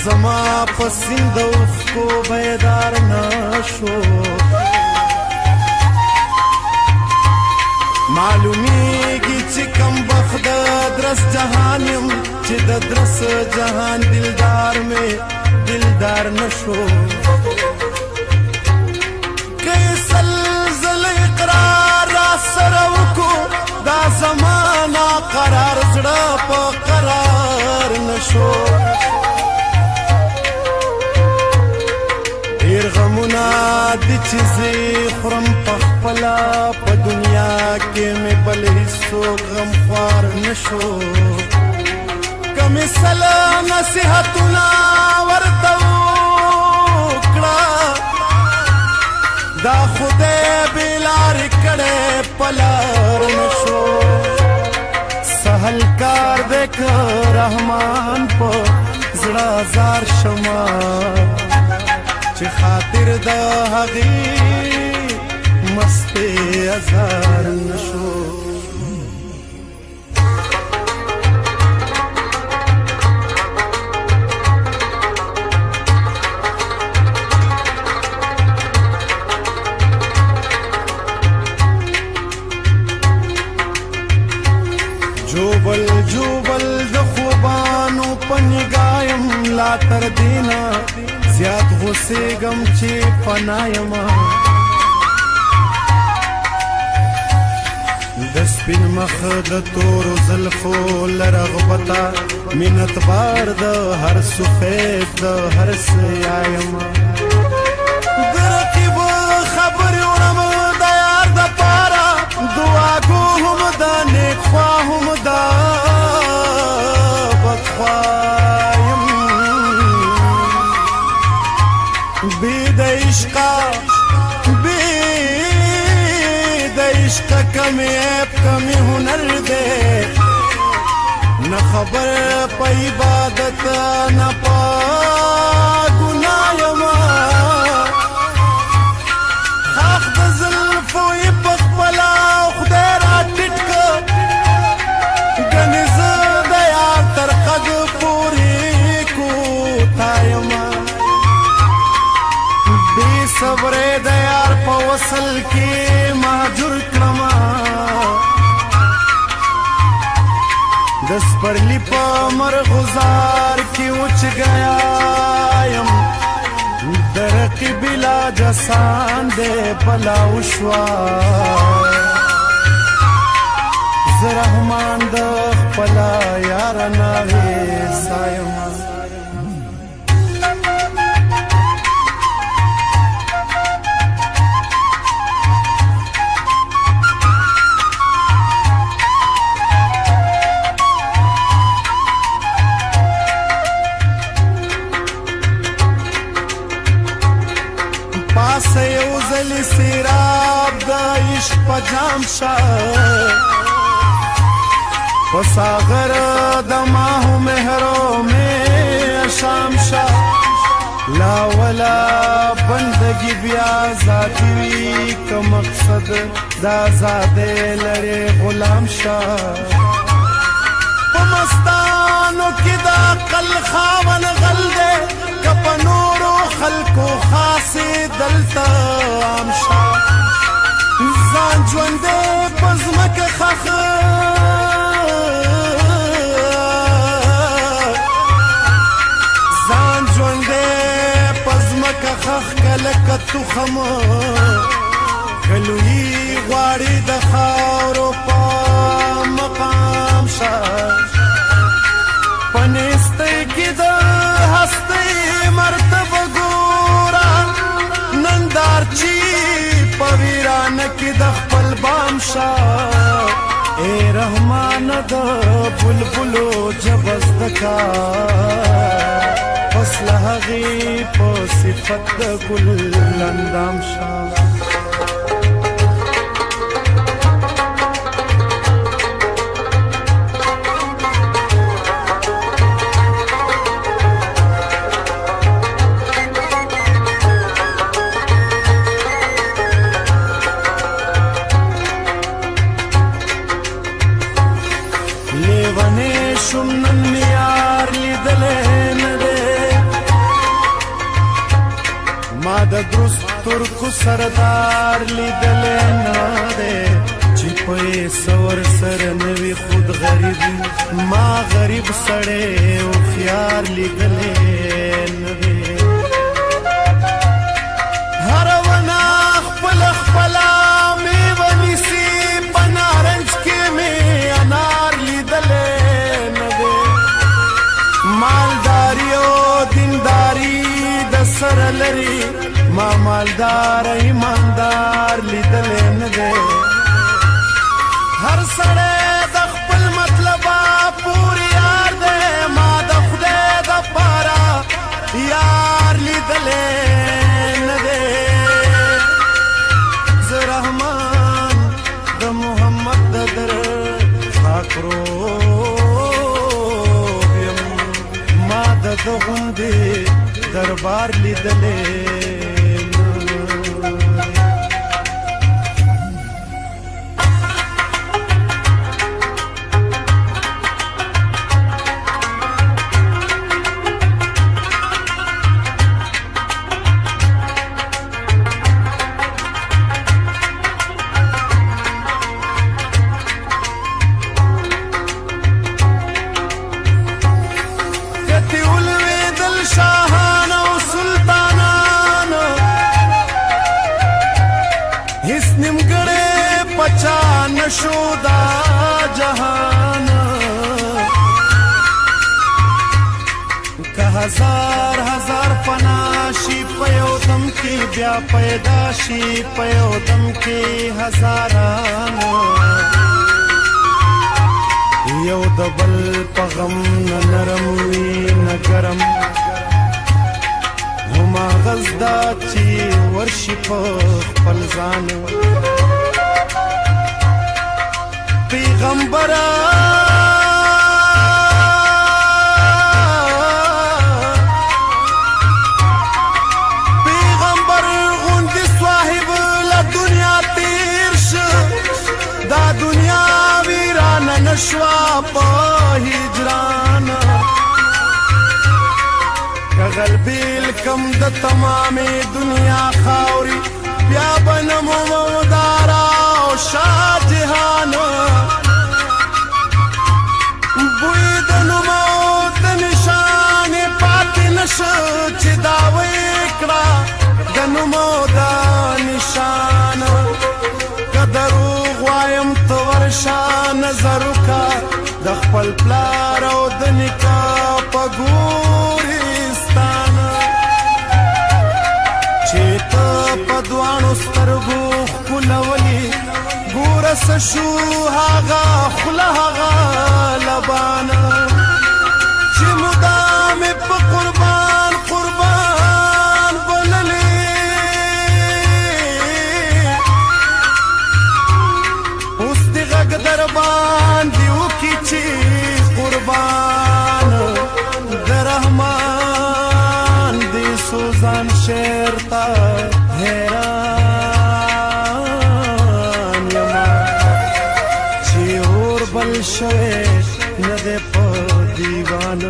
زما پسند اوفکو بیدار نشو معلومیږي چې کم بخت درس جهان یم چې د درس جهان دلدار مې دلدار نشو که سلزل اقرار را سره وکو دا زمانه قرار زړه په قرار نشو ډېر غمونه دي چې زه خورم په خپله په دنیا کې مې بل هېڅوک غمخوار نشو که مې سله نصیحتونه ورته وکړه دا خدای بې لارې کړی په لار نشو سهل کار دی که رحمان په زړه ازار شمه چې خاطر د هغې مستې ازار نشو جوبل جوبل د خوبانو په نګایم لا تر دینا زیات غوسېږم چې فنا یمه د سپین مخ د تورو زلفو له رغبته مینت بار د هر سفید د هر سیا یمه د رقیب خبرې وړم د یار دپاره دعاګو هم د نیک خوا هم د بدخوا یم بی د عشقه کمی عیب کمی هنر دے نہ خبر پا عبادت نہ پا گناہ یما خاک دا ظلفو پخ پلا خدای را ٹٹکا گنز دیار تر قد پوری کو تا یما بی صبر دیار پا وصل کی مہجر کرما دس پرلی پا مرغزار کی اچ گیا یم درقی بلا جسان دے بلا وشوا زرحمان دخ پلا یارنا ویسا یم سیوزلی سیراب دا عشق پا جام شا پا ساغر دا ماہو مہرو میں شام شا لا ولا بندگی بیا ذاتی وی کا مقصد دا زادے لڑے غلام شا پا مستانو کی دا قل خاون غل دے کپا نورو خلقو خاصی دلتا آمشا زان جوندے پزمک خخ زان جوندے پزمک خخ کلکتو خم کلوی غواری دخاورو پا مقام شا پنیستے کی دا ہستے مرتب گورا نندار چی پویران کی د خپل بام شا اے رحمان د بلبلو جبست کا فصل هغی په صفت د ګل اندام شا لیوانه شم نن یار لیدلې نه ده ما د درست ترکو سردار لیدلې نه دی چې په سور سر نوي خود غریب ما غریب سړی هوښیار لیدلې نه دی هر ونه خپل خپله میوه نیسي په نارنج کې مې انار لیدلې نه دی مالداري او دینداري د سره لري ما مالدار ایماندار لیدلې نه دی هر سړی د خپل مطلبه پورې یار دی ما د خدای دپاره یار لیدلې نه دی زه رحمان د محمد د در خاکروب یم ما د ده غوندې دربار لیدلې پچا نشو دا جهان که هزار هزار فنا شي په یو دم کې بیا پیدا شي په یو دم کې هزاران یو د بل په غم نه نرم وي نه ګرم هماغه زده چې ورشي په خپل ځان پیغمبره پیغمبر غوندې صاحب له دنیا تیر شه دا دنیا ویرانه نشوه په هجران که غلبیل کم د تمامې دنیا خاوري بیا به نه ممدارا او شاه جهان بوی د نومو د نشانې پاتې نشه چې دا وکړه د نومو دا نشان که دروغ وایم ته ورشه نظر وکړه د خپل پلار او د نیکه په ګورستان چې ته په دواړو سترګو ښکلولي ګوره څه شو هغه خوله هغه لبان چې مدامې په قربان قربان بللې اوس دې غږ در باندې وکړي چې قربان د رحمان دې سوزان شعر ته حیران یما چې اور بل شوی نه دی په دیوان